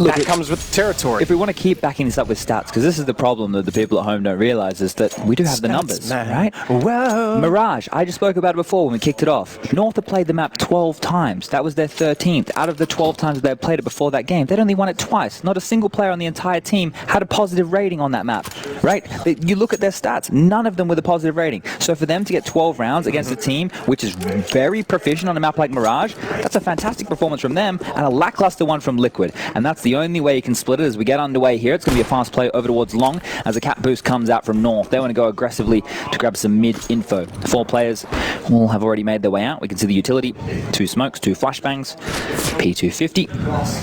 Look, that comes with the territory. If we want to keep backing this up with stats, because this is the problem that the people at home don't realize, is that we do have the numbers, right? Whoa. Mirage, I just spoke about it before when we kicked it off. North have played the map 12 times. That was their 13th. Out of the 12 times they had played it before that game, they'd only won it twice. Not a single player on the entire team had a positive rating on that map, right? You look at their stats, none of them with a positive rating. So for them to get 12 rounds against a team which is very proficient on a map like Mirage, that's a fantastic performance from them and a lackluster one from Liquid. And that's the only way you can split it. As we get underway here, it's going to be a fast play over towards Long as a cap boost comes out from North. They want to go aggressively to grab some mid info. 4 players will have already made their way out. We can see the utility, 2 smokes, 2 flashbangs, P250.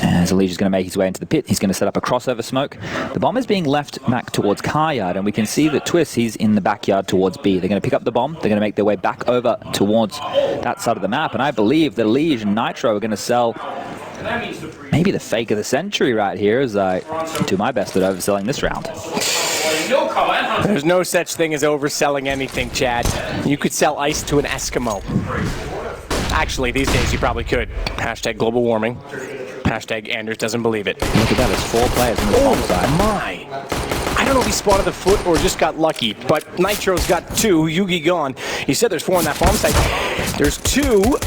As Elish is going to make his way into the pit, he's going to set up a crossover smoke. The bomb is being left back towards car yard, and we can see that Twist, he's in the backyard towards B. They're going to pick up the bomb. They're going to make their way back over towards that side of the map, and I believe that Elish and Nitro are going to sell maybe the fake of the century right here, as I do my best at overselling this round. There's no such thing as overselling anything, Chad. You could sell ice to an Eskimo. Actually, these days you probably could. Hashtag global warming. Hashtag Anders doesn't believe it. Look at that, there's 4 players on the bomb side. My! I don't know if he spotted the foot or just got lucky, but Nitro's got 2, Yugi gone. He said there's 4 on that bomb site. There's 2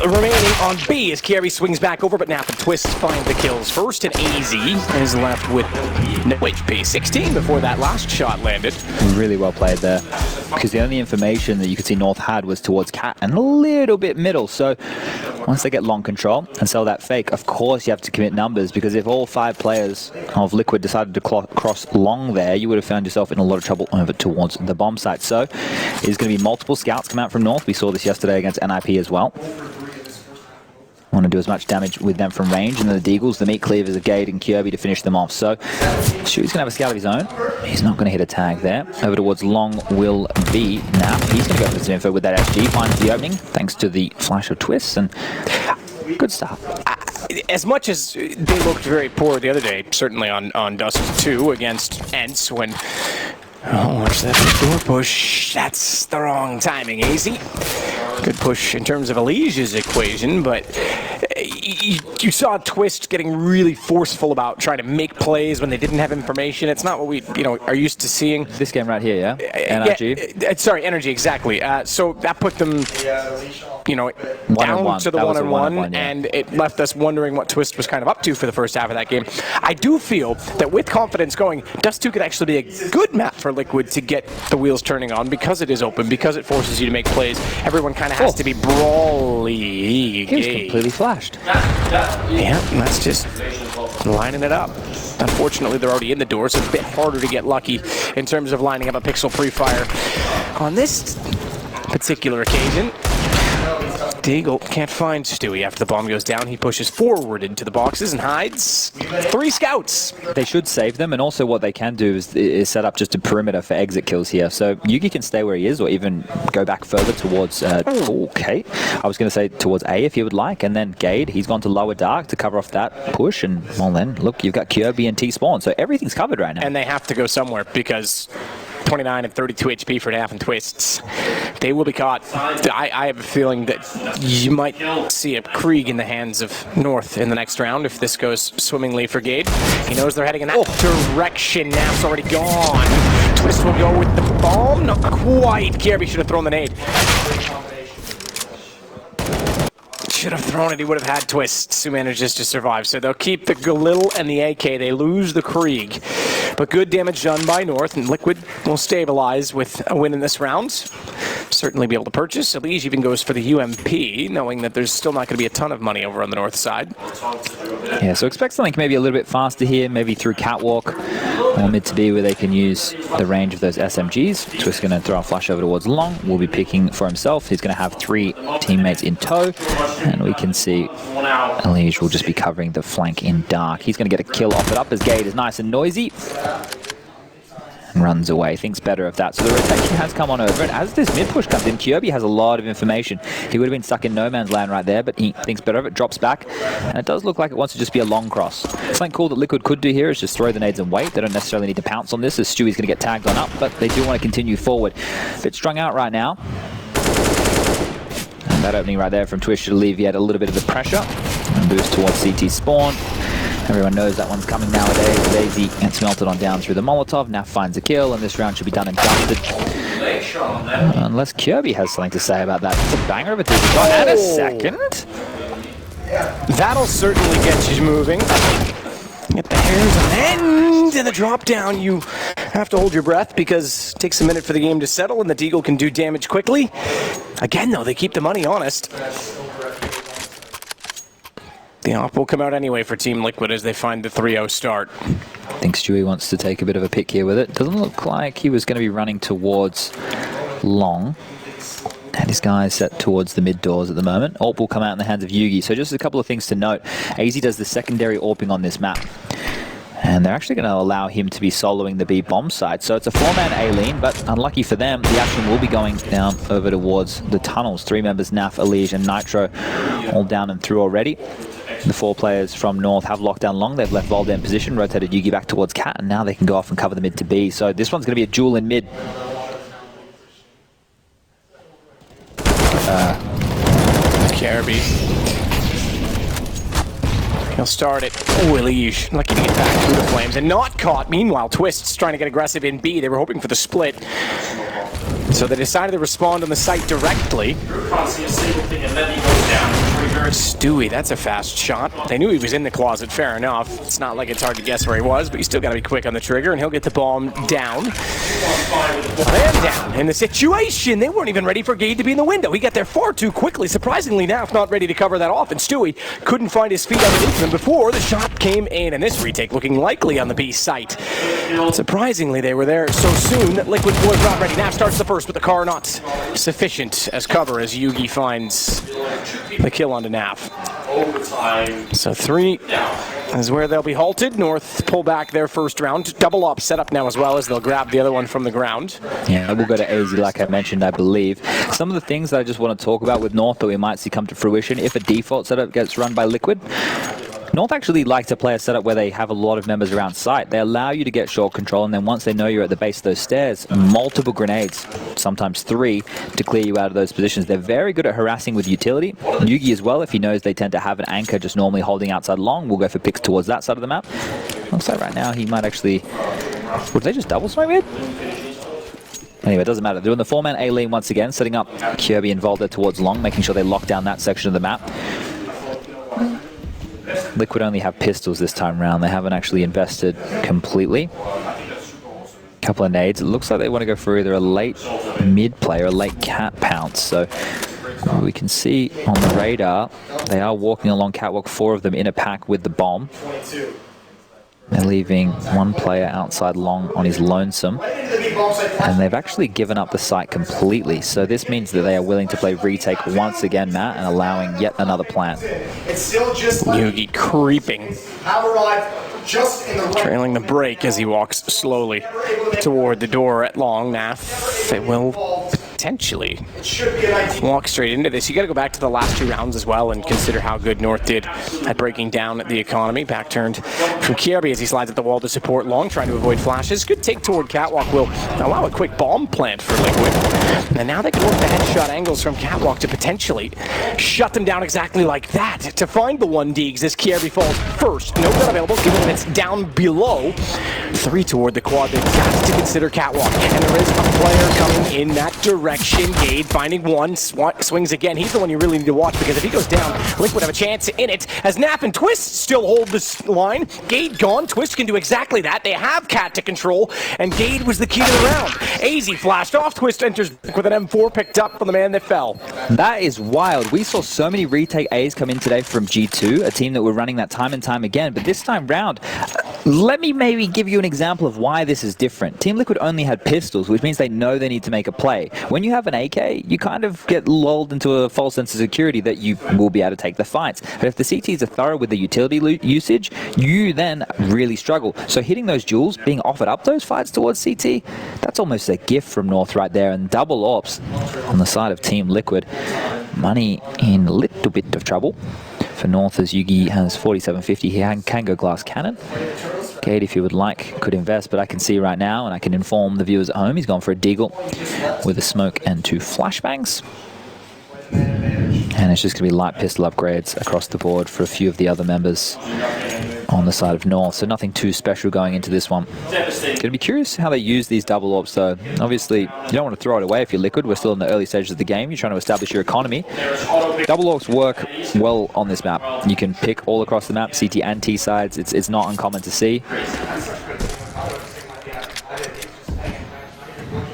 remaining on B as Kiabi swings back over, but Nap and Twist find the kills first, and AZ is left with no HP. 16 before that last shot landed. Really well played there, because the only information that you could see North had was towards Cat and a little bit middle. So once they get long control and sell that fake, of course you have to commit numbers, because if all 5 players of Liquid decided to cross long there, you would have found yourself in a lot of trouble over towards the bomb site. So there's going to be multiple scouts come out from North. We saw this yesterday against NIP as well. Want to do as much damage with them from range, and then the Deagles, the meat cleavers of Gade and Kirby to finish them off. So Shuey's going to have a scout of his own. He's not going to hit a tag there. Over towards Long will be Nap. He's going to go for some info with that SG. Finds the opening thanks to the flash of Twists, and good stuff. As much as they looked very poor the other day, certainly on Dust 2 against Ents, when... Oh, watch that door push. That's the wrong timing, AZ. Good push in terms of Elise's equation, but you saw Twist getting really forceful about trying to make plays when they didn't have information. It's not what we are used to seeing. This game right here, yeah? NRG? Sorry, Energy, exactly. So that put them, down to the 1-on-1, and it left us wondering what Twist was kind of up to for the first half of that game. I do feel that with confidence going, Dust 2 could actually be a good map for Liquid to get the wheels turning on, because it is open, because it forces you to make plays. Everyone kind of has to be brawly. He was completely flashed. Yeah, that's just lining it up. Unfortunately, they're already in the door, so it's a bit harder to get lucky in terms of lining up a pixel pre-fire. On this particular occasion, Deagle can't find Stewie after the bomb goes down. He pushes forward into the boxes and hides 3 scouts. They should save them, and also what they can do is set up just a perimeter for exit kills here. So Yugi can stay where he is, or even go back further towards, okay. I was going to say towards A if he would like, and then Gade, he's gone to lower dark to cover off that push, and well then, look, you've got Kirby and T-Spawn, so everything's covered right now. And they have to go somewhere, because 29 and 32 HP for Nap and Twists. They will be caught. I have a feeling that you might see a Krieg in the hands of North in the next round if this goes swimmingly for Gade. He knows they're heading in that direction. Nap's already gone. Twist will go with the bomb. Not quite. Kirby should have thrown the nade. Should have thrown it, he would have had Twists who manages to survive. So they'll keep the Galil and the AK. They lose the Krieg. But good damage done by North, and Liquid will stabilize with a win in this round. Certainly be able to purchase. Elish even goes for the UMP, knowing that there's still not going to be a ton of money over on the North side. Yeah, so expect something maybe a little bit faster here, maybe through Catwalk or mid to B, where they can use the range of those SMGs. Twist's going to throw a flash over towards Long. Will be picking for himself. He's going to have 3 teammates in tow, and we can see Elish will just be covering the flank in dark. He's going to get a kill off it up as Gade is nice and noisy. And runs away, thinks better of that. So the rotation has come on over, and as this mid push comes in, Kirby has a lot of information. He would have been stuck in no man's land right there, but he thinks better of it, drops back, and it does look like it wants to just be a long cross. Something cool that Liquid could do here is just throw the nades and wait. They don't necessarily need to pounce on this, as Stewie's going to get tagged on up, but they do want to continue forward. A bit strung out right now. And that opening right there from Twist should alleviate a little bit of the pressure. And boost towards CT spawn. Everyone knows that one's coming nowadays. Daisy gets melted on down through the Molotov. Naf finds a kill, and this round should be done and dusted. Unless Kirby has something to say about that. It's a banger of a Daisy shot and a second. That'll certainly get you moving. Get the hairs on end and the drop down. You have to hold your breath because it takes a minute for the game to settle and the Deagle can do damage quickly. Again, though, they keep the money honest. The op will come out anyway for Team Liquid as they find the 3-0 start. I think Stewie wants to take a bit of a pick here with it. Doesn't look like he was going to be running towards long. And his guys set towards the mid doors at the moment. AWP will come out in the hands of Yugi. So just a couple of things to note. AZ does the secondary AWPing on this map. And they're actually going to allow him to be soloing the B bomb side. So it's a 4-man A-lean, but unlucky for them, the action will be going down over towards the tunnels. 3 members, Naf, Elige, and Nitro, all down and through already. The 4 players from North have locked down long. They've left Volda in position, rotated Yugi back towards Cat, and now they can go off and cover the mid to B. So this one's going to be a duel in mid. Kirby. He'll start it. Oh, Elige. Lucky to get back through the flames and not caught. Meanwhile, Twist's trying to get aggressive in B. They were hoping for the split. So they decided to respond on the site directly. Stewie, that's a fast shot. They knew he was in the closet, fair enough. It's not like it's hard to guess where he was, but you still got to be quick on the trigger, and he'll get the bomb down. And down. In the situation, they weren't even ready for Gade to be in the window. He got there far too quickly. Surprisingly, Naf not ready to cover that off, and Stewie couldn't find his feet underneath him before the shot came in, and this retake looking likely on the B site. Surprisingly, they were there so soon that Liquid was not ready. Naf starts the first, but the car not sufficient as cover as Yugi finds the kill onto Naf. So 3 is where they'll be halted. North pull back their first round. Double up set up now as well as they'll grab the other one from the ground. Yeah, we'll go to AZ like I mentioned, I believe. Some of the things that I just want to talk about with North that we might see come to fruition if a default setup gets run by Liquid. North actually like to play a setup where they have a lot of members around site. They allow you to get short control, and then once they know you're at the base of those stairs, multiple grenades, sometimes 3, to clear you out of those positions. They're very good at harassing with utility. Yugi as well, if he knows they tend to have an anchor just normally holding outside long, will go for picks towards that side of the map. Looks like right now he might actually... Would they just double smoke mid? Anyway, it doesn't matter. They're doing the 4-man A-lean once again, setting up Kirby and Volda towards long, making sure they lock down that section of the map. Liquid only have pistols this time round. They haven't actually invested completely. Couple of nades. It looks like they want to go for either a late mid play or a late cat pounce. So we can see on the radar, they are walking along catwalk, 4 of them in a pack with the bomb. They're leaving 1 player outside long on his lonesome. And they've actually given up the site completely. So this means that they are willing to play retake once again, Matt, and allowing yet another plant. Yugi creeping. Trailing the break as he walks slowly toward the door at long. Naf, it will potentially walk straight into this. You got to go back to the last 2 rounds as well and consider how good North did at breaking down the economy. Back turned from Kirby as he slides at the wall to support long, trying to avoid flashes. Good take toward catwalk will allow a quick bomb plant for Liquid. And now they can work the headshot angles from catwalk to potentially shut them down exactly like that. To find the 1 Deegs as Kirby falls first. No gun available, given that it's down below. 3 toward the quad. They've got to consider catwalk. And there is a player coming in that direction. Gade finding 1, swings again. He's the one you really need to watch because if he goes down, Liquid have a chance in it. As Naf and Twist still hold this line. Gade gone. Twist can do exactly that. They have Cat to control, and Gade was the key to the round. AZ flashed off. Twist enters with an M4 picked up from the man that fell. That is wild. We saw so many retake A's come in today from G2, a team that were running that time and time again. But this time round, let me maybe give you an example of why this is different. Team Liquid only had pistols, which means they know they need to make a play. When you have an AK, you kind of get lulled into a false sense of security that you will be able to take the fights. But if the CTs are thorough with the utility usage, you then really struggle. So hitting those duels, being offered up those fights towards CT, that's almost a gift from North right there. And double ops on the side of Team Liquid. Money in a little bit of trouble for North as Yugi has 4750. He can go glass cannon. Gade, if you would like, could invest, but I can see right now, and I can inform the viewers at home, he's gone for a Deagle with a smoke and 2 flashbangs. And it's just going to be light pistol upgrades across the board for a few of the other members on the side of North, so nothing too special going into this one. Going to be curious how they use these double orbs, though. Obviously, you don't want to throw it away if you're Liquid. We're still in the early stages of the game. You're trying to establish your economy. Double orbs work well on this map. You can pick all across the map, CT and T sides. It's not uncommon to see.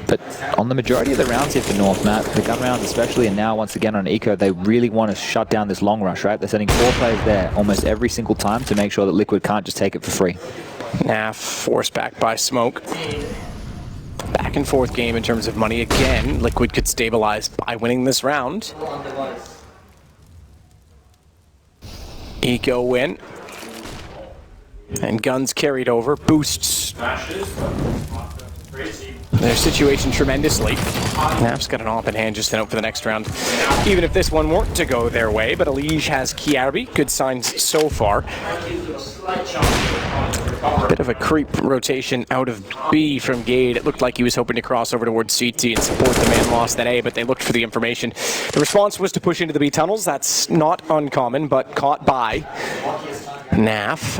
But on the majority of the rounds here for North, Matt, the gun rounds especially, and now once again on Eco, they really want to shut down this long rush, right? They're sending 4 players there almost every single time to make sure that Liquid can't just take it for free. Nah, forced back by Smoke. Back and forth game in terms of money. Again, Liquid could stabilize by winning this round. Eco win. And guns carried over. Boosts their situation tremendously. Nap's got an op in hand just to note for the next round. Even if this one weren't to go their way, but Elige has Kiarbi. Good signs so far. Bit of a creep rotation out of B from Gade. It looked like he was hoping to cross over towards CT and support the man lost at A, but they looked for the information. The response was to push into the B tunnels. That's not uncommon, but caught by Naf.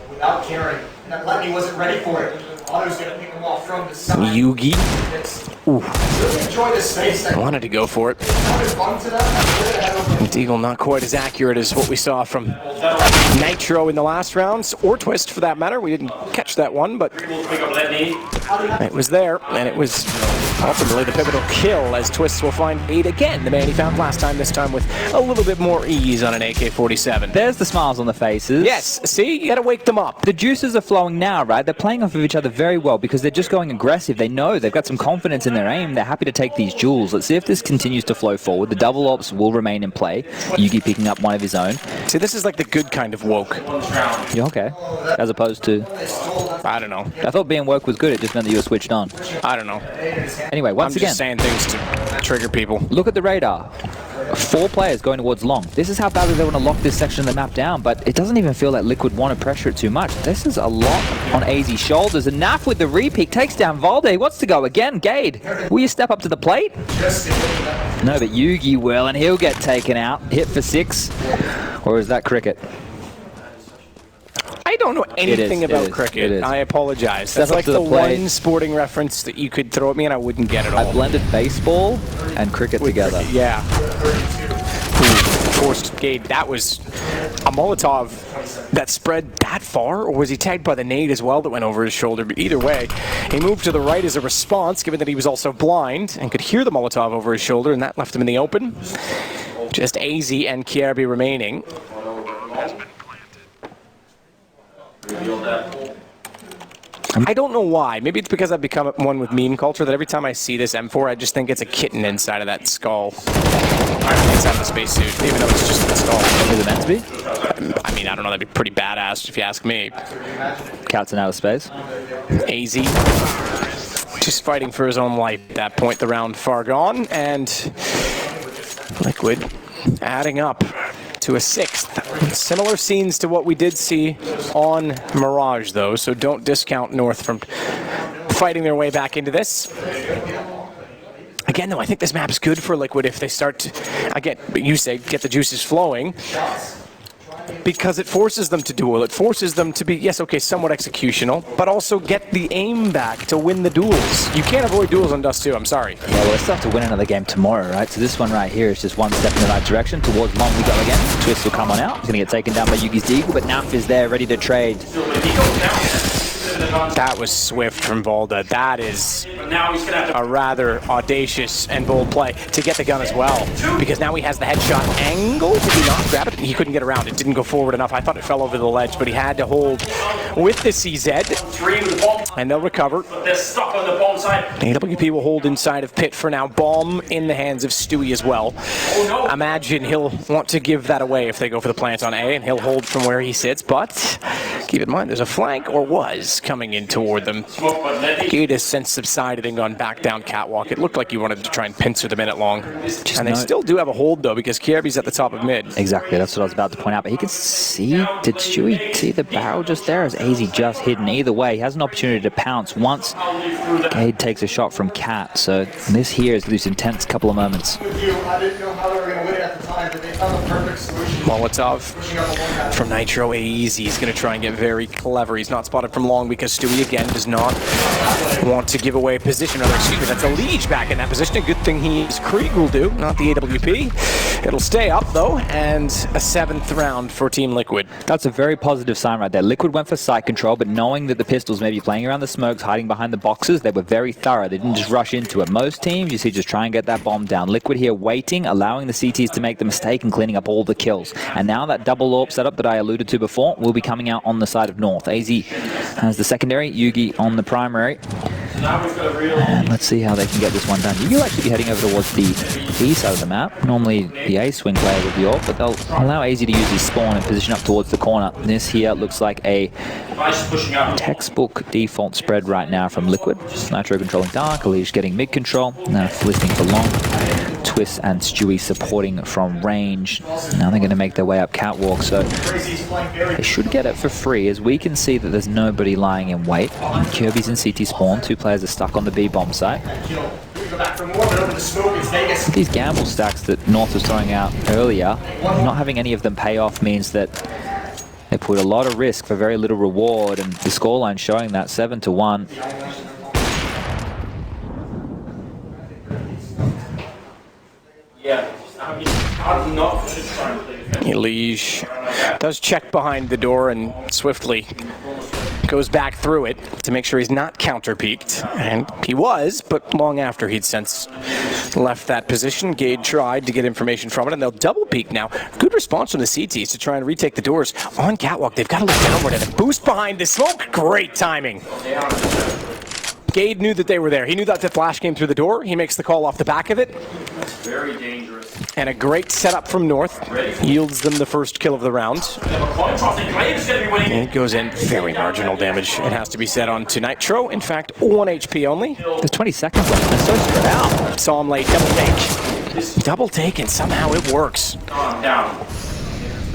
Without caring. That Lemmy wasn't ready for it. Otto's gonna pick him off from the side. Yugi. Ooh. Enjoy this space. I wanted to go for it. Deagle not quite as accurate as what we saw from Nitro in the last rounds, or Twist for that matter. We didn't catch that one, but it was there, and it was ultimately the pivotal kill as Twist will find 8 again. The man he found last time, this time with a little bit more ease on an AK-47. There's the smiles on the faces. Yes, see? You gotta wake them up. The juices are flowing now, right? They're playing off of each other very well because they're just going aggressive. They know they've got some confidence in their aim. They're happy to take these duels. Let's see if this continues to flow forward. The double ops will remain in play. Yugi picking up one of his own. See, this is like the good kind of woke. Yeah, okay. As opposed to... I don't know. I thought being woke was good. It just meant that you were switched on. I don't know. Anyway, once I'm again... just saying things to trigger people. Look at the radar. 4 players going towards long. This is how badly they want to lock this section of the map down, but it doesn't even feel like Liquid want to pressure it too much. This is a lot on AZ's shoulders, and Naf with the repeat takes down Valde. He wants to go again. Gade, will you step up to the plate? No, but Yugi will, and he'll get taken out. Hit for 6. Or is that cricket? I don't know anything about cricket. I apologize. That's like the one sporting reference that you could throw at me and I wouldn't get it all. I blended baseball and cricket together. Yeah. Forced Gade. That was a Molotov that spread that far, or was he tagged by the nade as well that went over his shoulder? But either way, he moved to the right as a response, given that he was also blind and could hear the Molotov over his shoulder, and that left him in the open. Just AZ and Kiarbi remaining. I don't know why. Maybe it's because I've become one with meme culture that every time I see this M4, I just think it's a kitten inside of that skull. Inside the spacesuit, even though it's just a skull. Is it meant to be? I mean, I don't know. That'd be pretty badass if you ask me. Cats in outer space. AZ. Just fighting for his own life at that point. The round far gone, and Liquid adding up to a 6th. Similar scenes to what we did see on Mirage, though, so don't discount North from fighting their way back into this. Again, though, I think this map is good for Liquid if they start to, again, you say, get the juices flowing, because it forces them to duel. It forces them to be, yes, okay, somewhat executional, but also get the aim back to win the duels. You can't avoid duels on Dust 2, I'm sorry. Yeah, well, they still have to win another game tomorrow, right? So this one right here is just one step in the right direction. Towards long we go again. Twist will come on out. He's going to get taken down by Yugi's Deagle, but Naf is there, ready to trade. That was swift from Valda. That is a rather audacious and bold play to get the gun as well, because now he has the headshot angle. Did he not grab it? He couldn't get around. It didn't go forward enough. I thought it fell over the ledge, but he had to hold with the CZ, and they'll recover. AWP will hold inside of Pit for now. Bomb in the hands of Stewie as well. Imagine he'll want to give that away if they go for the plant on A, and he'll hold from where he sits, but keep in mind there's a flank, or was, coming in toward them. Gade has since subsided and gone back down catwalk. It looked like he wanted to try and pincer them in at long. And they still do have a hold, though, because Kiarbi's at the top of mid. Exactly, that's what I was about to point out. But he could see, did Stewie see the barrel just there? Is AZ just hidden? Either way, he has an opportunity to pounce once Gade takes a shot from Cat. So this here is this intense couple of moments. I didn't know how they were going to win it at the time. They found the perfect solution. Molotov from Nitro. Easy. He's going to try and get very clever. He's not spotted from long because Stewie again does not want to give away position. Rather, excuse me, that's a Liege back in that position. A good thing Krieg will do, not the AWP. It'll stay up though, and a 7th round for Team Liquid. That's a very positive sign right there. Liquid went for site control, but knowing that the Pistols may be playing around the smokes, hiding behind the boxes, they were very thorough. They didn't just rush into it. Most teams, you see, just try and get that bomb down. Liquid here waiting, allowing the CTs to make the mistake and cleaning up all the kills. And now that double AWP setup that I alluded to before will be coming out on the side of North. AZ has the secondary, Yugi on the primary. And let's see how they can get this one done. Yugi will actually be heading over towards the B side of the map. Normally the A swing player would be off, but they'll allow AZ to use his spawn and position up towards the corner. This here looks like a textbook default spread right now from Liquid. Nitro controlling dark, Elish getting mid control, now listening for long. Twist and Stewie supporting from range. Now they're going to make their way up catwalk, so they should get it for free, as we can see that there's nobody lying in wait. Kirby's in CT spawn, 2 players are stuck on the B bomb site. These gamble stacks that North was throwing out earlier, not having any of them pay off means that they put a lot of risk for very little reward, and the scoreline showing that 7-1. Elish does check behind the door and swiftly goes back through it to make sure he's not counter-peeked. And he was, but long after he'd since left that position. Gade tried to get information from it, and they'll double peek now. Good response from the CTs to try and retake the doors on catwalk. They've got to look downward and a boost behind the smoke. Great timing. Gade knew that they were there. He knew that the flash came through the door. He makes the call off the back of it. Very dangerous. And a great setup from North. Yields them the first kill of the round. And it goes in. Very marginal damage, it has to be said, on to Nitro. In fact, 1 HP only. There's 20 seconds left. They're so spread out. Saw him late. Double take. Double take, and somehow it works. Down.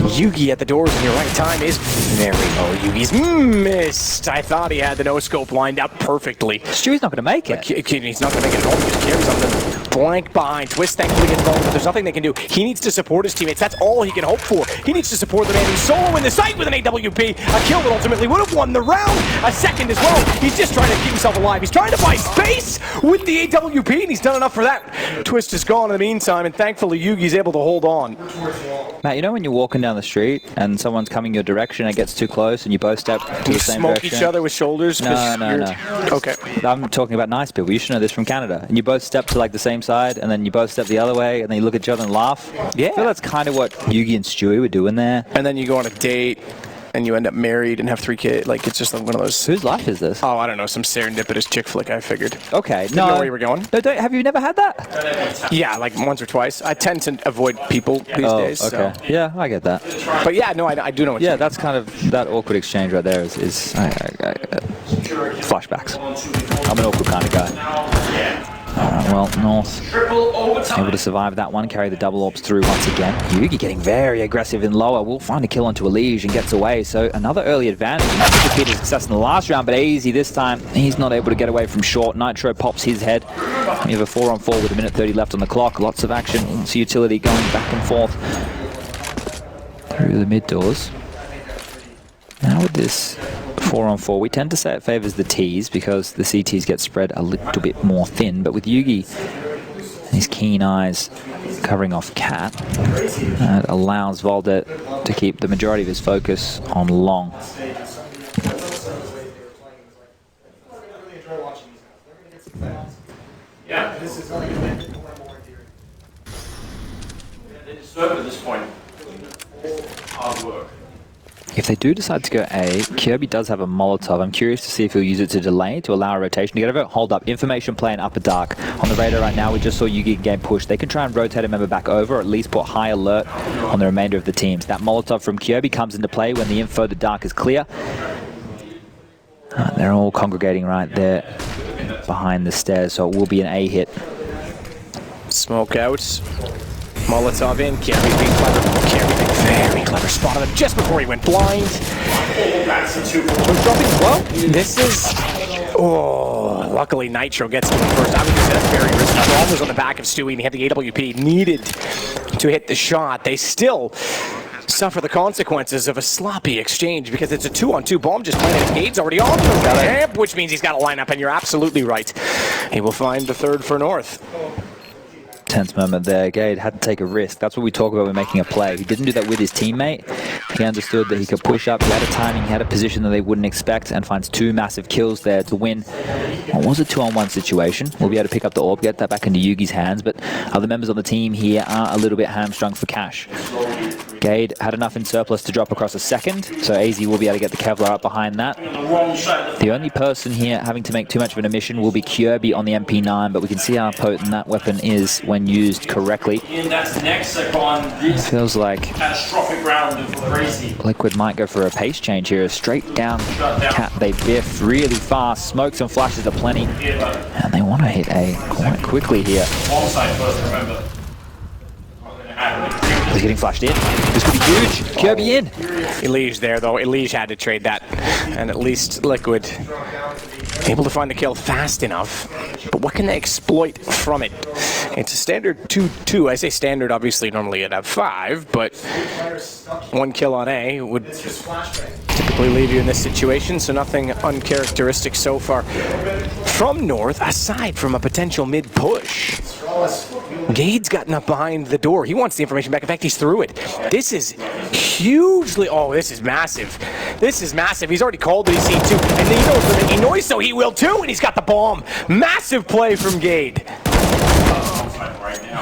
Yugi at the doors in your right time is very low. Yugi's missed. I thought he had the no-scope lined up perfectly. Stewie's not going to make it. He's not going to make it at all. He just carries on the blank behind. Twist thankfully gets involved, but there's nothing they can do. He needs to support his teammates. That's all he can hope for. He needs to support the man who's solo in the site with an AWP. A kill that ultimately would have won the round. A second as well. He's just trying to keep himself alive. He's trying to buy space with the AWP, and he's done enough for that. Twist is gone in the meantime, and thankfully Yugi's able to hold on. Matt, you know when you're walking down the street and someone's coming your direction and it gets too close and you both step to the same direction? Smoke each other with shoulders? No. Okay. I'm talking about nice people. You should know this from Canada. And you both step to like the same side, and then you both step the other way, and then you look at each other and laugh. Yeah. I feel that's kind of what Yugi and Stewie were doing there. And then you go on a date, and you end up married and have 3 kids. Like, it's just like one of those. Whose life is this? Oh, I don't know, some serendipitous chick flick, I figured. Okay, Didn't know where you were going. No, have you never had that? Yeah, like once or twice. I tend to avoid people these days. Okay. So. Yeah, I get that. But yeah, no, I do know what you Yeah, mean. that's kind of that awkward exchange right there is flashbacks. I'm an awkward kind of guy. Well, North able to survive that one, carry the double orbs through once again. Yugi getting very aggressive in lower, will find a kill onto Elish and gets away, so another early advantage. He defeated success in the last round, but easy this time. He's not able to get away from short. Nitro pops his head. We have a 4-on-4 with a minute 30 left on the clock. Lots of action. It's utility going back and forth through the mid doors. Now with this 4-on-4, we tend to say it favors the Ts because the CTs get spread a little bit more thin, but with Yugi and his keen eyes covering off Cat, it allows Voldet to keep the majority of his focus on long. Yeah. They deserve it at this point. Hard work. If they do decide to go A, Kirby does have a Molotov. I'm curious to see if he'll use it to delay, to allow a rotation to get over. Hold up, information play in upper dark. On the radar right now, we just saw Yugi get pushed. They can try and rotate a member back over, or at least put high alert on the remainder of the teams. That Molotov from Kirby comes into play when the info, the dark is clear. They're all congregating right there behind the stairs, so it will be an A hit. Smoke out. Molotov in. Kirby being clever. Kirby being very clever. Spotted him just before he went blind. Dropping as well. This is... Oh, luckily Nitro gets to him first. I would just say that's very risky. Brawl was on the back of Stewie, and he had the AWP. Needed to hit the shot. They still suffer the consequences of a sloppy exchange because it's a 2-on-2 bomb just planted. Gade's already on the ramp, which means he's got to line up, and you're absolutely right. He will find the third for North. Tense moment there. Gade had to take a risk. That's what we talk about when making a play. He didn't do that with his teammate. He understood that he could push up. He had a timing. He had a position that they wouldn't expect and finds 2 massive kills there to win. What was a 2-on-1 situation? We'll be able to pick up the orb, get that back into Yugi's hands, but other members on the team here are a little bit hamstrung for cash. Gade had enough in surplus to drop across a second, so AZ will be able to get the Kevlar up behind that. The only person here having to make too much of an omission will be Kirby on the MP9, but we can see how potent that weapon is when used correctly. Feels like catastrophic round of crazy. Liquid might go for a pace change here. A straight down cat. They biff really fast. Smokes and flashes are plenty. And they want to hit A quite quickly here. Onside first, remember. He's getting flashed in. This could be huge. Kirby in. Elige there, though. Elige had to trade that. And at least Liquid able to find the kill fast enough. But what can they exploit from it? It's a standard 2-2. I say standard, obviously, normally it'd have 5, but 1 kill on A would typically leave you in this situation, so nothing uncharacteristic so far from North, aside from a potential mid-push. Gade's gotten up behind the door. He wants the information back. In fact, he's through it. This is hugely... Oh, this is massive. This is massive. He's already called it. He's seen 2. And he knows they're making noise, so he will too. And he's got the bomb. Massive play from Gade.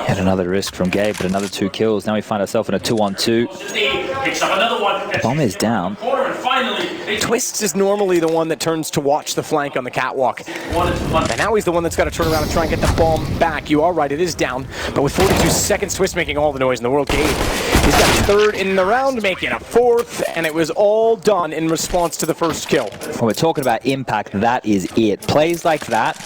Had another risk from Gabe, but another 2 kills. Now we find ourselves in a 2-on-2. The bomb is down. Twists is normally the one that turns to watch the flank on the catwalk. And now he's the one that's got to turn around and try and get the bomb back. You are right, it is down. But with 42 seconds, Twist making all the noise in the world. Gabe, he's got his 3rd in the round, making a 4th, and it was all done in response to the first kill. When we're talking about impact, that is it. Plays like that.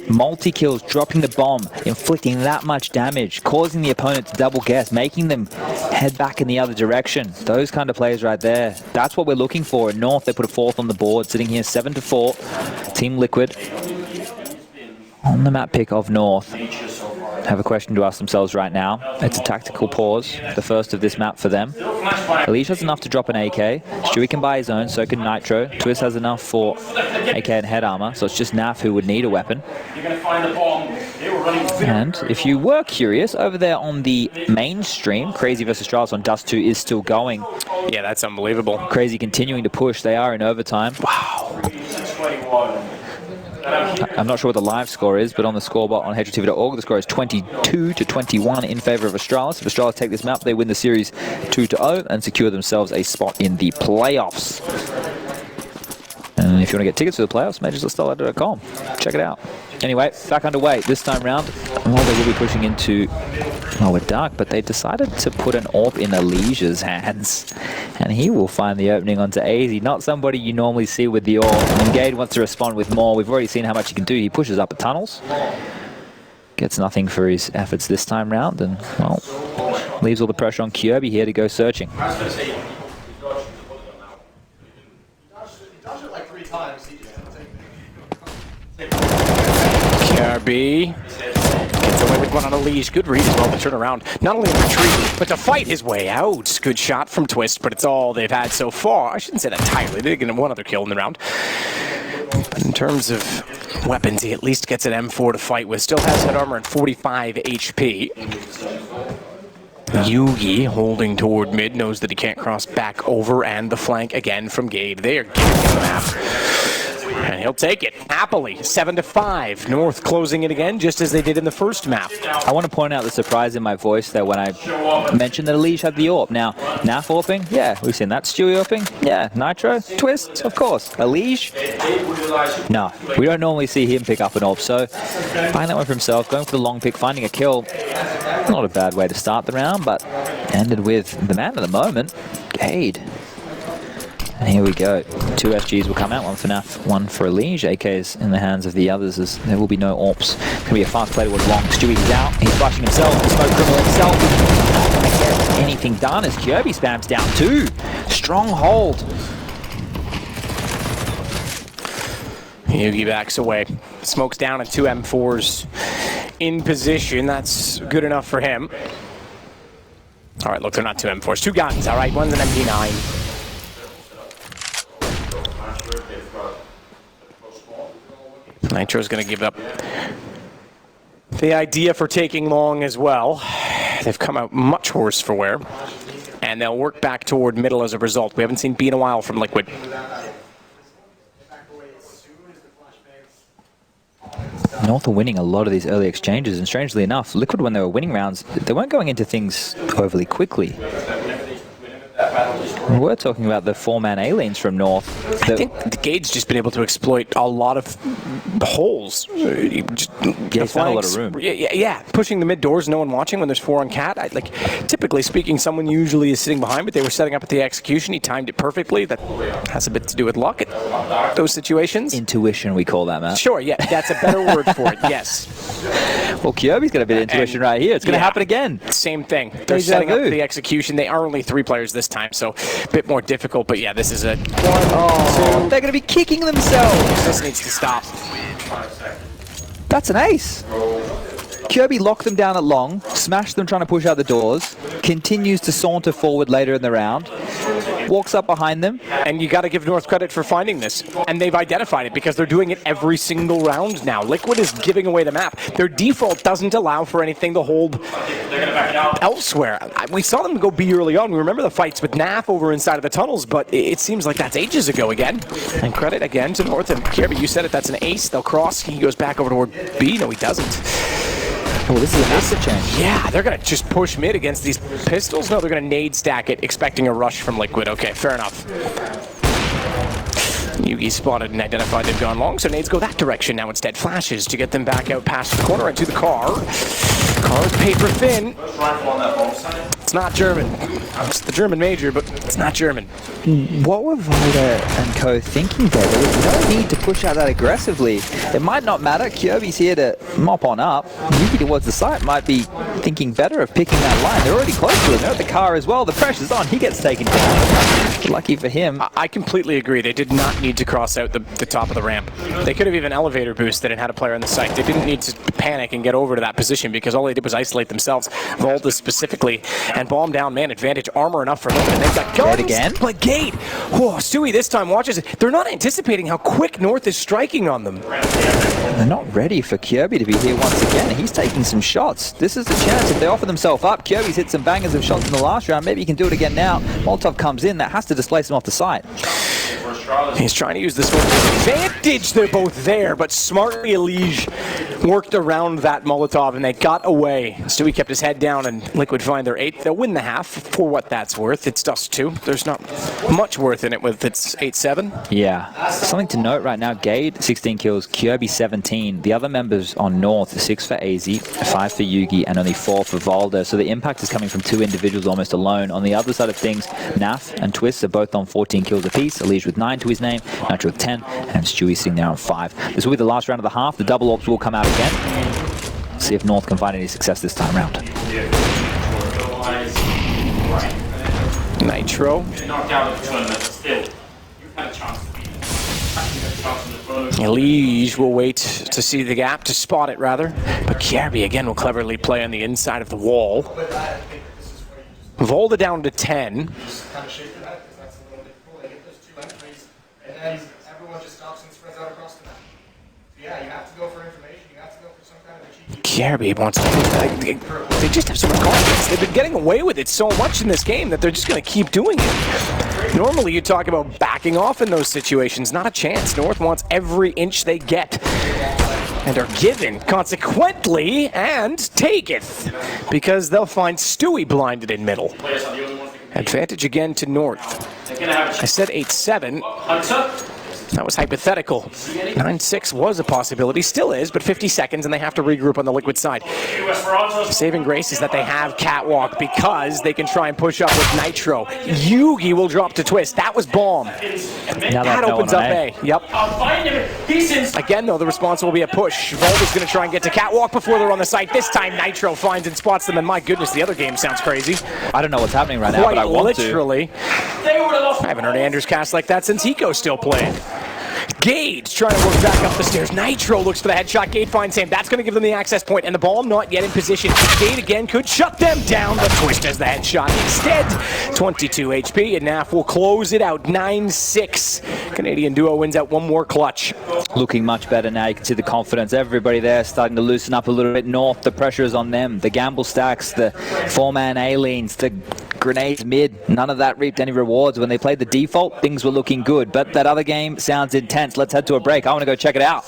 Multi-kills, dropping the bomb, inflicting that much damage, causing the opponent to double guess, making them head back in the other direction. Those kind of plays right there. That's what we're looking for. In North, they put a 4th on the board, sitting here 7-4. Team Liquid on the map pick of North. Have a question to ask themselves right now. It's a tactical pause, the first of this map for them. Elish has enough to drop an AK. Stewie can buy his own, so can Nitro. Twist has enough for AK and head armor, so it's just Naf who would need a weapon. And if you were curious, over there on the main stream, Crazy vs. Trials on Dust 2 is still going. Yeah, that's unbelievable. Crazy continuing to push. They are in overtime. Wow. I'm not sure what the live score is, but on the scoreboard on HTV.org, the score is 22-21 in favor of Astralis. If Astralis take this map, they win the series 2-0 and secure themselves a spot in the playoffs. And if you want to get tickets to the playoffs, majors at Starladder.com. Check it out. Anyway, back underway. This time round, well, they will be pushing into Lower Dark, but they decided to put an AWP in Elige's hands. And he will find the opening onto AZ. Not somebody you normally see with the AWP. And Gade wants to respond with more. We've already seen how much he can do. He pushes up the tunnels. Gets nothing for his efforts this time round. And, well, leaves all the pressure on Kirby here to go searching. He does it like 3 times. He just doesn't take it. Kirby gets away with one on a leash. Good read as well to turn around. Not only in retreat, but to fight his way out. Good shot from Twist, but it's all they've had so far. I shouldn't say that entirely. They did get 1 other kill in the round. But in terms of weapons, he at least gets an M4 to fight with. Still has head armor and 45 HP. Yugi holding toward mid, knows that he can't cross back over, and the flank again from Gade. They are giving him the map. And he'll take it happily. 7-5. North closing it again, just as they did in the first map. I want to point out the surprise in my voice there when I mentioned that Elish had the AWP. Now, Naf AWPing? Yeah, we've seen that. Stewie AWPing? Yeah. Nitro? Twist? Of course. Elish? No, we don't normally see him pick up an AWP. So, buying that one for himself, going for the long pick, finding a kill. Not a bad way to start the round, but ended with the man of the moment, Gade. And here we go. 2 SGs will come out, 1 for Naf, 1 for Elige. AK's in the hands of the others as there will be no AWPs. It's going to be a fast play towards long. Stewie's out. He's flashing himself. The smoke criminal himself. Not going to get anything done as Kirby spams down 2. Strong hold. Yugi backs away. Smokes down and 2 M4s in position. That's good enough for him. All right, look, they're not two M4s. Two guns, all right? One's an MP9. Nitro's going to give up the idea for taking long as well. They've come out much worse for wear. And they'll work back toward middle as a result. We haven't seen B in a while from Liquid. North are winning a lot of these early exchanges, and strangely enough, Liquid, when they were winning rounds, they weren't going into things overly quickly. We're talking about the four-man A-lanes from North. I think the Gade's just been able to exploit a lot of holes. He's found a lot of room. Yeah, pushing the mid doors, no one watching when there's four on Cat. Typically speaking, someone usually is sitting behind, but they were setting up at the execution. He timed it perfectly. That has a bit to do with luck at those situations. Intuition, we call that, Matt. Sure, yeah, that's a better word for it, yes. Well, Kirby's got a bit of intuition right here. It's going to happen again. Same thing. They're setting up the execution. They are only 3 players this time, so a bit more difficult. But yeah, this is a 1, 2. They're going to be kicking themselves. This needs to stop. That's an ace. Kirby locked them down at long, smashed them trying to push out the doors, continues to saunter forward later in the round, walks up behind them. And you got to give North credit for finding this. And they've identified it because they're doing it every single round now. Liquid is giving away the map. Their default doesn't allow for anything to hold elsewhere. We saw them go B early on. We remember the fights with NAF over inside of the tunnels, but it seems like that's ages ago again. And credit again to North. And Kirby, you said it, that's an ace. They'll cross. He goes back over toward B. No, he doesn't. Oh, this is a massive change. Yeah, they're going to just push mid against these pistols. No, they're going to nade stack it, expecting a rush from Liquid. Okay, fair enough. Yugi spotted and identified they've gone long, so nades go that direction now instead. Flashes to get them back out past the corner into the car. Car's paper thin. It's not German. It's the German major, but it's not German. What were Valda and co thinking there? There was no need to push out that aggressively. It might not matter. Kirby's here to mop on up. Yuki towards the site might be thinking better of picking that line. They're already close to it. They're at the car as well. The pressure's on. He gets taken down. Lucky for him. I completely agree. They did not need to cross out the top of the ramp. They could have even elevator boosted and had a player on the site. They didn't need to panic and get over to that position because all they did was isolate themselves. Volda specifically, and bomb down man advantage. Armor enough for them. And they've got guns. Again? But Gate. Whoa, Stewie this time watches it. They're not anticipating how quick North is striking on them. They're not ready for Kirby to be here once again. He's taking some shots. This is the chance. If they offer themselves up, Kirby's hit some bangers of shots in the last round. Maybe he can do it again now. Molotov comes in. That has to displace him off the site. He's trying to use this one advantage. They're both there, but smartly Elige worked around that Molotov and they got away. Stewie kept his head down and Liquid find their 8th. They'll win the half for what that's worth. It's Dust 2. There's not much worth in it with its 8-7. Yeah. Something to note right now, Gade 16 kills, Kirby 17. The other members on North, 6 for AZ, 5 for Yugi, and only 4 for Valda. So the impact is coming from 2 individuals almost alone. On the other side of things, Naf and Twist are both on 14 kills apiece. Elige with 9 to his name, Nitro with 10, and Stewie sitting there on 5. This will be the last round of the half. The double ops will come out again. See if North can find any success this time round. Nitro. Elige will wait to see the gap, to spot it rather. But Kirby again will cleverly play on the inside of the wall. Volda down to 10. And everyone just stops and spreads out across the map. So yeah, you have to go for information. You have to go for some kind of a cheat. Kirby wants to... They just have so much confidence. They've been getting away with it so much in this game that they're just going to keep doing it. Normally you talk about backing off in those situations. Not a chance. North wants every inch they get. And are given, consequently, and taketh. Because they'll find Stewie blinded in middle. Advantage again to North. I said 8-7. That was hypothetical. 9-6 was a possibility, still is, but 50 seconds and they have to regroup on the Liquid side. Saving grace is that they have Catwalk because they can try and push up with Nitro. Yugi will drop to Twist. That was bomb. That opens up A. Yep. Again, though, the response will be a push. Volda's going to try and get to Catwalk before they're on the site. This time, Nitro finds and spots them, and my goodness, the other game sounds crazy. I don't know what's happening right now, but I want literally. to. I haven't heard Anders cast like that since Hiko's still playing. Gade trying to work back up the stairs. Nitro looks for the headshot. Gade finds him. That's going to give them the access point, and the bomb not yet in position. Gade again could shut them down, but Twist has the headshot instead. 22 HP, and NAF will close it out. 9-6. Canadian duo wins out one more clutch. Looking much better now. You can see the confidence. Everybody there starting to loosen up a little bit. North, the pressure is on them. The gamble stacks, the four-man aliens, the grenades mid. None of that reaped any rewards. When they played the default, things were looking good. But that other game sounds intense. Let's head to a break. I want to go check it out.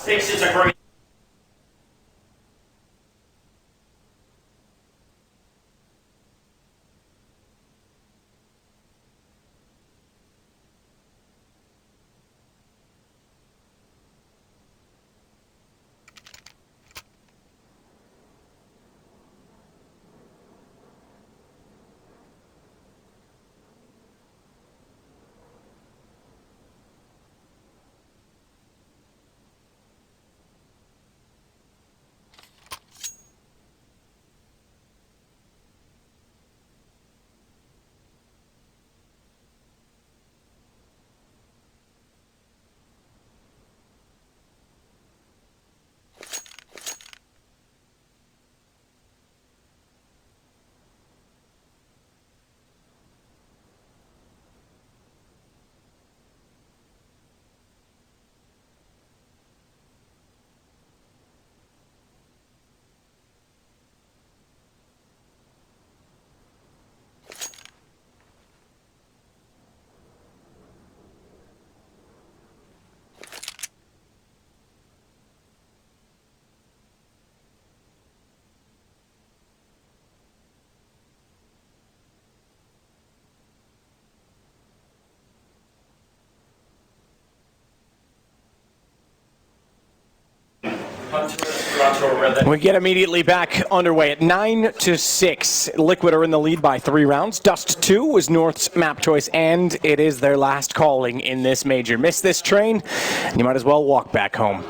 We get immediately back underway at 9-6. Liquid are in the lead by 3 rounds. Dust 2 was North's map choice, and it is their last calling in this major. Miss this train, and you might as well walk back home.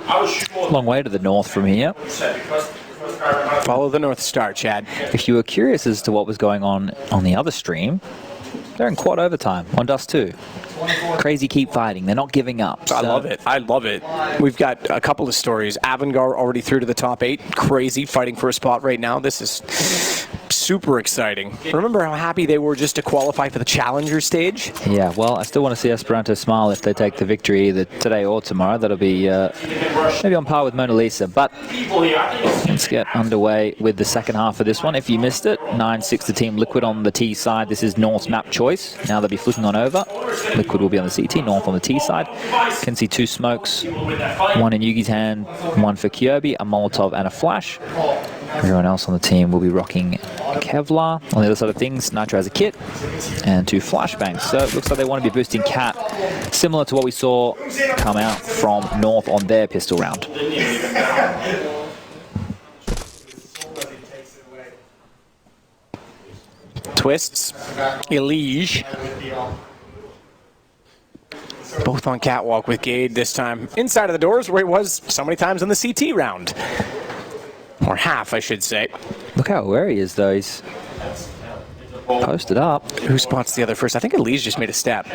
Long way to the north from here. Follow the North Star, Chad. If you were curious as to what was going on the other stream, they're in quad overtime on Dust 2. Crazy keep fighting. They're not giving up. I love it. I love it. We've got a couple of stories. Avangar already through to the top 8. Crazy fighting for a spot right now. This is super exciting. Remember how happy they were just to qualify for the Challenger stage? Yeah, well, I still want to see Esperanto smile if they take the victory either today or tomorrow. That'll be maybe on par with Mona Lisa. But let's get underway with the second half of this one. If you missed it, 9-6 to Team Liquid on the T side. This is North's map choice. Now they'll be flipping on over. Liquid will be on the CT, North on the T side. Can see 2 smokes, one in Yugi's hand, one for Kyobi, a Molotov and a flash. Everyone else on the team will be rocking Kevlar. On the other side of things, Nitro has a kit and 2 flashbangs. So it looks like they want to be boosting Cat, similar to what we saw come out from North on their pistol round. Twists, Elige. Both on catwalk with Gade this time. Inside of the doors where he was so many times in the CT round. Or half, I should say. Look how aware he is, though. He's posted up. Who spots the other first? I think Elige just made a step.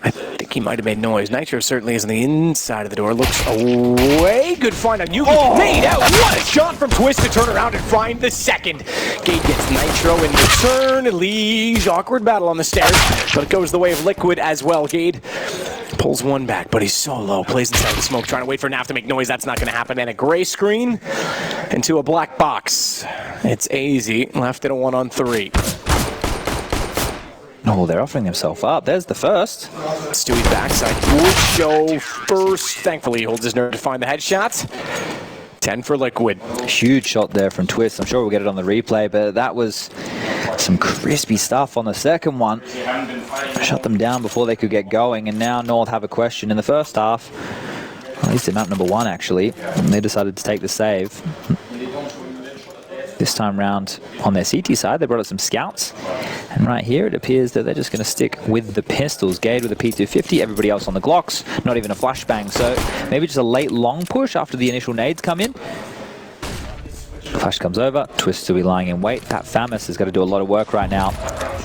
I think he might have made noise. Nitro certainly is on the inside of the door. Looks away. Good find on Yugi. Oh. Made out. What a shot from Twist to turn around and find the second. Gade gets Nitro in return. Elige. Awkward battle on the stairs. But it goes the way of Liquid as well. Gade pulls one back, but he's so low. Plays inside the smoke, trying to wait for NAF to make noise. That's not going to happen. And a gray screen into a black box. It's easy. Left in a 1-on-3. Oh, they're offering themselves up. There's the first. Stewie's backside would show first. Thankfully, he holds his nerve to find the headshot. 10 for Liquid. Huge shot there from Twist. I'm sure we'll get it on the replay, but that was some crispy stuff on the second one. Shut them down before they could get going, and now North have a question in the first half. At least in map number 1, actually. And they decided to take the save. This time round on their CT side, they brought up some scouts. And right here, it appears that they're just going to stick with the pistols. Gade with a P250, everybody else on the Glocks, not even a flashbang. So maybe just a late long push after the initial nades come in. Flash comes over, Twist will be lying in wait. That Famus has got to do a lot of work right now.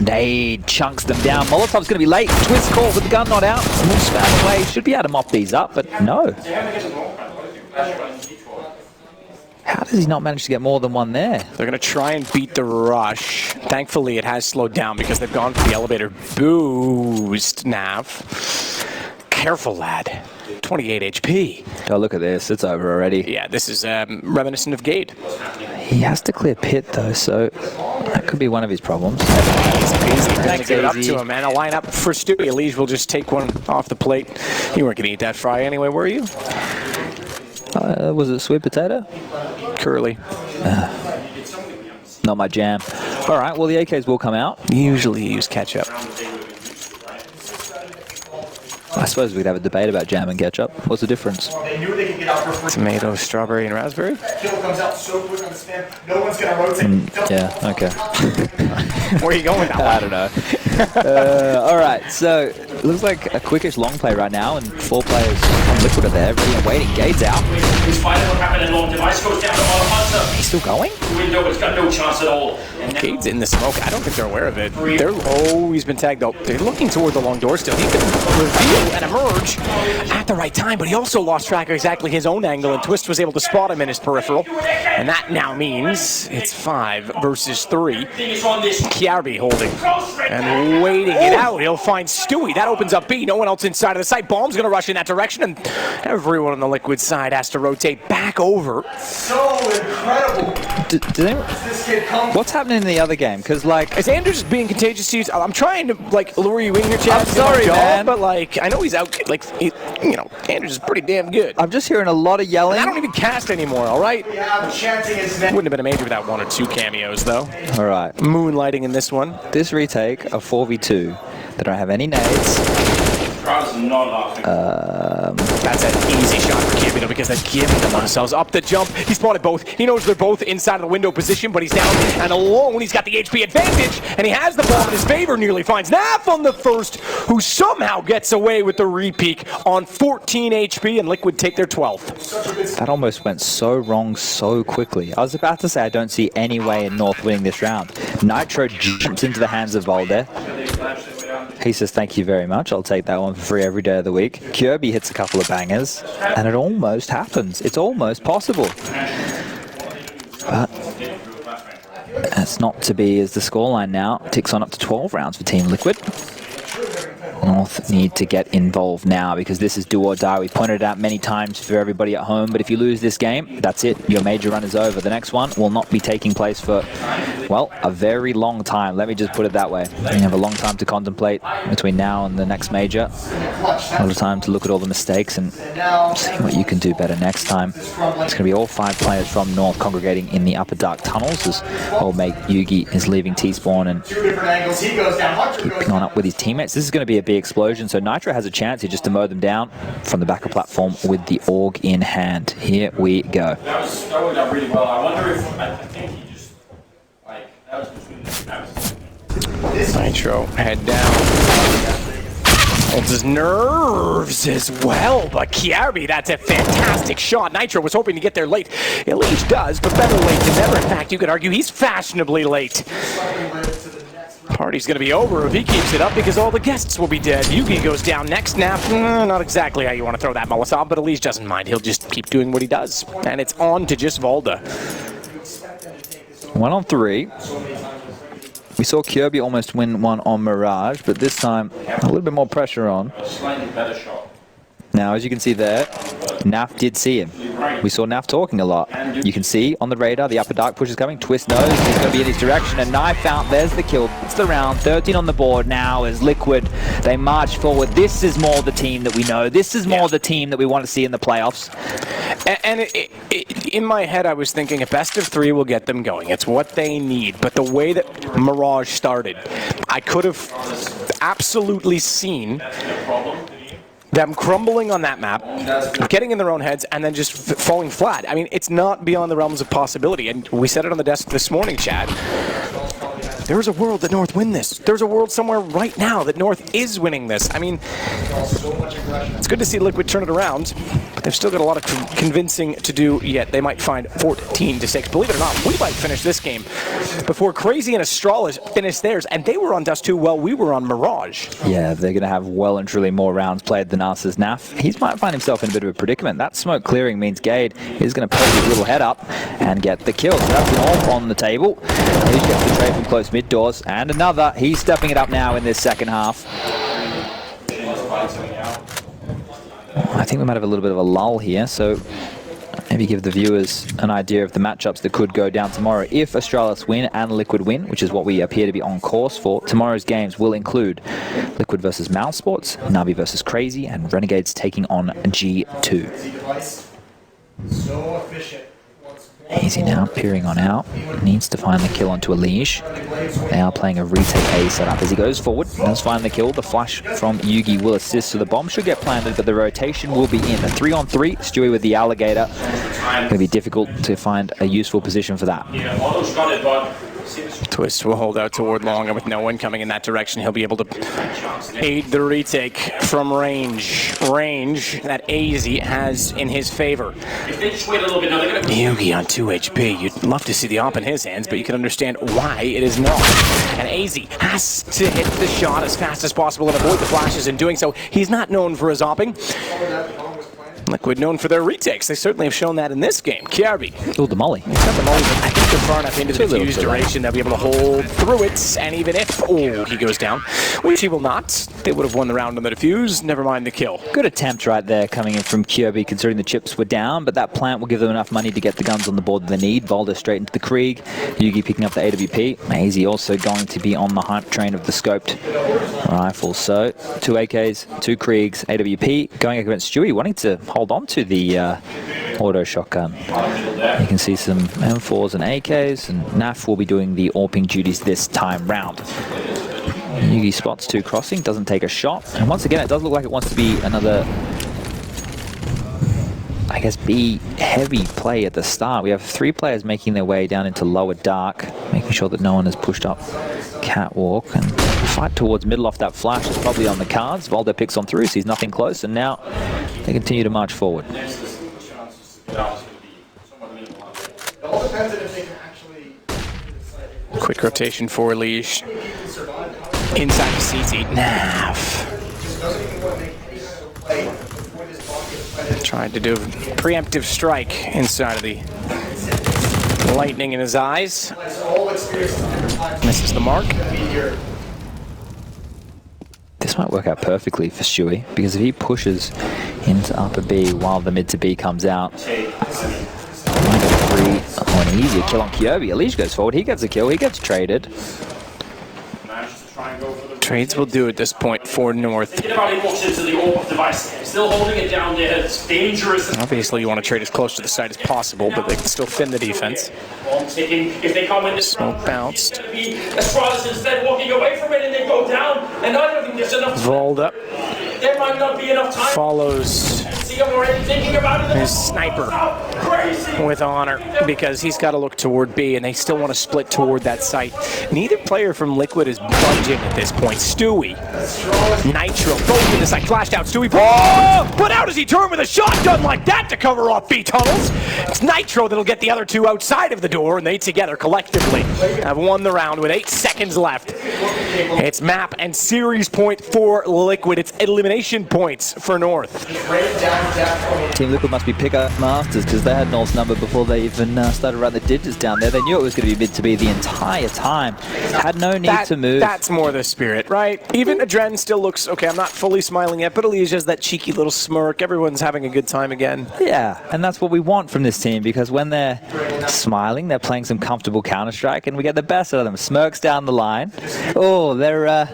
Nade chunks them down. Molotov's going to be late. Twist caught with the gun not out. Moves back away. Should be able to mop these up, but no. How does he not manage to get more than one there? They're going to try and beat the rush. Thankfully, it has slowed down because they've gone for the elevator boost, Nav. Careful, lad. 28 HP. Oh, look at this. It's over already. Yeah, this is reminiscent of Gade. He has to clear pit, though, so that could be one of his problems. Easy. Thanks, Give it up Easy. to him, and a lineup for Stewie. Lige will just take one off the plate. You weren't going to eat that fry anyway, were you? Was it sweet potato? Curly. Not my jam. All right, well, the AKs will come out. Usually use ketchup. I suppose we'd have a debate about jam and ketchup. What's the difference? They knew they could get out for free. Tomato, strawberry, and raspberry? Kill comes out so quick on the spam, no one's gonna rotate. Yeah, okay. Where are you going now? I don't know. All right, so it looks like a quickish long play right now, and 4 players on Liquid are there, ready and waiting. Gade's out. He's fighting what happened in long device, goes down to Hunter. He's still going? Window has got no chance at all. And now Gade's in the smoke. I don't think they're aware of it. He's been tagged up. They're looking toward the long door still. He could reveal and emerge at the right time, but he also lost track of exactly his own angle, and Twist was able to spot him in his peripheral. And that now means it's 5 versus 3. he's on this. Kiarbi holding and waiting it out. He'll find Stewie. That opens up B. No one else inside of the site. Bomb's going to rush in that direction, and everyone on the Liquid side has to rotate back over. So incredible. This kid comes. What's happening in the other game? Because, like, Is Andrews being contagious to you? I'm trying to, like, lure you in here, Chad. I'm sorry, man. But, like, I know he's out. Like, Andrews is pretty damn good. I'm just hearing a lot of yelling. I don't even cast anymore, all right? Yeah, chanting his name. Wouldn't have been a major without 1 or 2 cameos, though. All right. Moonlighting in this one. This retake of 4v2, they don't have any nades. Crowd's not laughing. That's an easy shot for Kiarbi, though, because they're giving them themselves up the jump. He spotted both. He knows they're both inside of the window position, but he's down and alone. He's got the HP advantage, and he has the bomb in his favor. Nearly finds Naf on the first, who somehow gets away with the repeak on 14 HP, and Liquid take their 12th. That almost went so wrong so quickly. I was about to say I don't see any way in North winning this round. Nitro jumps into the hands of Volde. He says, thank you very much. I'll take that one for free every day of the week. Kiarbi hits a couple of bangers, and it almost happens. It's almost possible. But that's not to be, as the scoreline now ticks on up to 12 rounds for Team Liquid. North need to get involved now because this is do or die. We've pointed it out many times for everybody at home, but if you lose this game, that's it. Your major run is over. The next one will not be taking place for, well, a very long time. Let me just put it that way. You have a long time to contemplate between now and the next major. A lot of time to look at all the mistakes and see what you can do better next time. It's going to be all 5 players from North congregating in the upper dark tunnels as old mate Yugi is leaving T-spawn and 2 different angles. He goes down. Hunter goes keeping on up with his teammates. This is going to be a big explosion, so Nitro has a chance here just to mow them down from the backer platform with the AUG in hand. Here we go. That went down really well. I wonder if I think he just that was between the Nitro head down. Holds his nerves as well, but Kiarbi, that's a fantastic shot. Nitro was hoping to get there late. Elige does, but better late than never. In fact, you could argue he's fashionably late. Party's going to be over if he keeps it up because all the guests will be dead. Yugi goes down next. Now, not exactly how you want to throw that Molotov, but Elige doesn't mind. He'll just keep doing what he does. And it's on to just Volda. 1 on 3. We saw Kiarbi almost win one on Mirage, but this time a little bit more pressure on. slightly better shot. Now, as you can see there, Naf did see him. We saw Naf talking a lot. You can see on the radar, the upper dark push is coming. Twist knows he's going to be in his direction, and Knife out. There's the kill. It's the round. 13 on the board now as Liquid. They march forward. This is more the team that we know. This is more the team that we want to see in the playoffs. And in my head, I was thinking a best of 3 will get them going. It's what they need. But the way that Mirage started, I could have absolutely seen them crumbling on that map, getting in their own heads, and then just falling flat. I mean, it's not beyond the realms of possibility. And we said it on the desk this morning, Chad. There's a world that North win this. There's a world somewhere right now that North is winning this. I mean, it's good to see Liquid turn it around, but They've still got a lot of convincing to do yet. They might find 14-6. Believe it or not, we might finish this game before Crazy and Astralis finished theirs, and they were on Dust 2 while we were on Mirage. Yeah, they're going to have well and truly more rounds played than us as NAF. He might find himself in a bit of a predicament. That smoke clearing means Gade is going to poke his little head up and get the kill. So that's an AWP on the table. He gets the trade from close mid doors, and another. He's stepping it up now in this second half. I think we might have a little bit of a lull here, so maybe give the viewers an idea of the matchups that could go down tomorrow. If Astralis win and Liquid win, which is what we appear to be on course for, tomorrow's games will include Liquid versus Mouse Sports, Navi versus Crazy, and Renegades taking on G2. So efficient. Easy now, peering on out. Needs to find the kill onto Elish. They are playing a retake A setup as he goes forward. Does find the kill. The flash from Yugi will assist, so the bomb should get planted, but the rotation will be in. A 3-on-3. Stewie with the Alligator. Going to be difficult to find a useful position for that. Twist will hold out toward long, and with no one coming in that direction, he'll be able to aid the retake from range. Range that AZ has in his favor. Yugi on 2 HP. You'd love to see the AWP in his hands, but you can understand why it is not. And AZ has to hit the shot as fast as possible and avoid the flashes in doing so. He's not known for his AWPing. Liquid known for their retakes. They certainly have shown that in this game. Kiarbi. Oh, the molly. He's got the molly, but I think they're far enough into the diffuse duration they'll be able to hold through it. And even if, he goes down, which he will not, they would have won the round on the diffuse. Never mind the kill. Good attempt right there coming in from Kiarbi, considering the chips were down, but that plant will give them enough money to get the guns on the board that they need. Volder straight into the Krieg. Yugi picking up the AWP. AZ also going to be on the hype train of the scoped rifle. So, 2 AKs, 2 Kriegs, AWP going against Stewie, wanting to hold on to the auto shotgun. You can see some M4s and AKs, and NAF will be doing the AWPing duties this time round. Yugi spots 2 crossing, doesn't take a shot, and once again it does look like it wants to be another, I guess, B heavy play at the start. We have 3 players making their way down into lower dark, making sure that no one has pushed up catwalk, and fight towards middle off that flash is probably on the cards. Volder picks on through, sees nothing close, and now they continue to march forward. Quick rotation for Leash. Inside the CT. NAF. Tried to do a preemptive strike inside of the lightning in his eyes. Misses the mark. This might work out perfectly for Stewie, because if he pushes into upper B while the mid to B comes out, an easier kill on Kiarbi. Elish goes forward, he gets a kill, he gets traded. Trades will do at this point for North. Still holding it down there. It's dangerous. Obviously, you want to trade as close to the site as possible, but they can still thin the defense. If they come in this Smoke bounced. Astralis instead walking away from it and they go down, and I don't think there's enough time. Vold up. There might not be enough time. Follows See, I'm already thinking about it. his sniper with honor, because he's got to look toward B, and they still want to split toward that site. Neither player from Liquid is budging at this point. Stewie, Nitro, both in the site, flashed out. Stewie, but how does he turn with a shotgun like that to cover off B tunnels? It's Nitro that'll get the other 2 outside of the door, and they together collectively have won the round with 8 seconds left. It's map and series point for Liquid. It's elimination points for North. Team Liquid must be pickup masters, because they had North's number before they even started running the digits down there. They knew it was going to be mid to be the entire time. Had no need to move. That's more the spirit, right? Even Adren still looks, okay, I'm not fully smiling yet, but Elijah has that cheeky little smirk. Everyone's having a good time again. Yeah, and that's what we want from this team, because when they're smiling, they're playing some comfortable Counter-Strike, and we get the best out of them. Smirks down the line. Oh, they're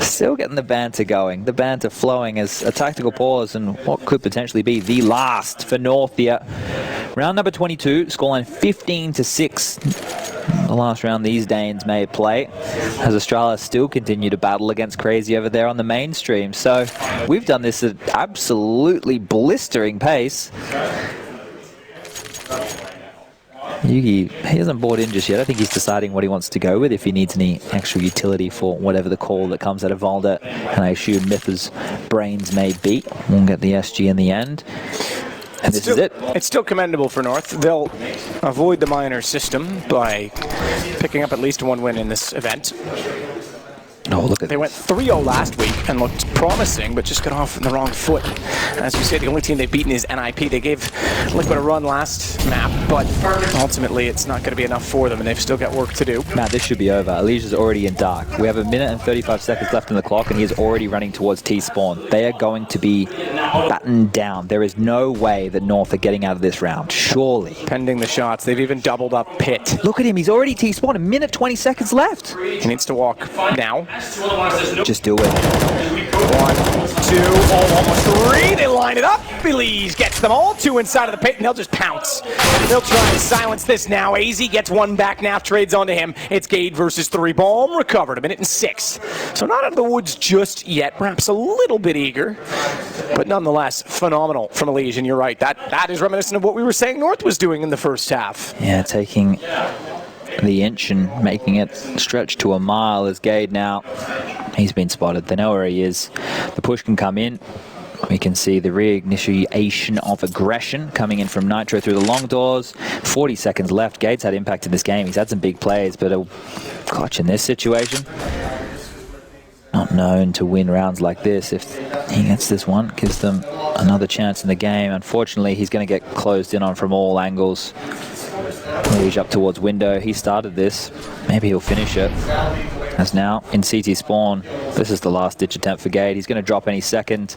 still getting the banter going. The banter flowing as a tactical pause, and what could potentially be the last for North here. Round number 22, scoreline 15-6. The last round these Danes may play, as Australia still continue to battle against Crazy over there on the mainstream. So we've done this at absolutely blistering pace. Yugi, he hasn't bought in just yet. I think he's deciding what he wants to go with, if he needs any extra utility for whatever the call that comes out of Volda. And I assume Mytha's brains may beat. We'll get the SG in the end. And this is it. It's still commendable for North. They'll avoid the minor system by picking up at least one win in this event. Oh, look at They went 3-0 last week and looked promising, but just got off on the wrong foot. As you say, the only team they've beaten is NIP. They gave Liquid a run last map, but ultimately it's not going to be enough for them, and they've still got work to do. Matt, this should be over. Alicia's already in dark. We have 1 minute and 35 seconds left on the clock, and he is already running towards T-spawn. They are going to be battened down. There is no way that North are getting out of this round. Surely. Pending the shots, they've even doubled up Pit. Look at him. He's already T-spawned. 1 minute, 20 seconds left. He needs to walk now. Just do it. 1, 2, almost 3. They line it up. Belize gets them all. 2 inside of the pit, and they'll just pounce. They'll try and silence this now. AZ gets 1 back now, trades onto him. It's Gade versus 3. Bomb recovered, 1 minute and 6. So not out of the woods just yet. Perhaps a little bit eager, but nonetheless phenomenal from Elysian. You're right. That is reminiscent of what we were saying North was doing in the first half. Yeah, taking the inch and making it stretch to a mile as Gade now. He's been spotted. They know where he is. The push can come in. We can see the reinitiation of aggression coming in from Nitro through the long doors. 40 seconds left. Gade's had impact in this game. He's had some big plays, but a clutch in this situation. Not known to win rounds like this. If he gets this one, gives them another chance in the game. Unfortunately, he's going to get closed in on from all angles. He's up towards window. He started this. Maybe he'll finish it. As now in CT spawn, this is the last ditch attempt for Gade. He's going to drop any second.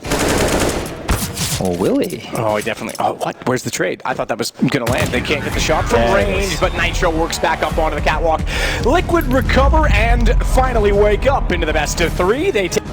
Or will he? Oh, he definitely. Oh, what? Where's the trade? I thought that was going to land. They can't get the shot from range, but Nitro works back up onto the catwalk. Liquid recover and finally wake up into the best of 3. They take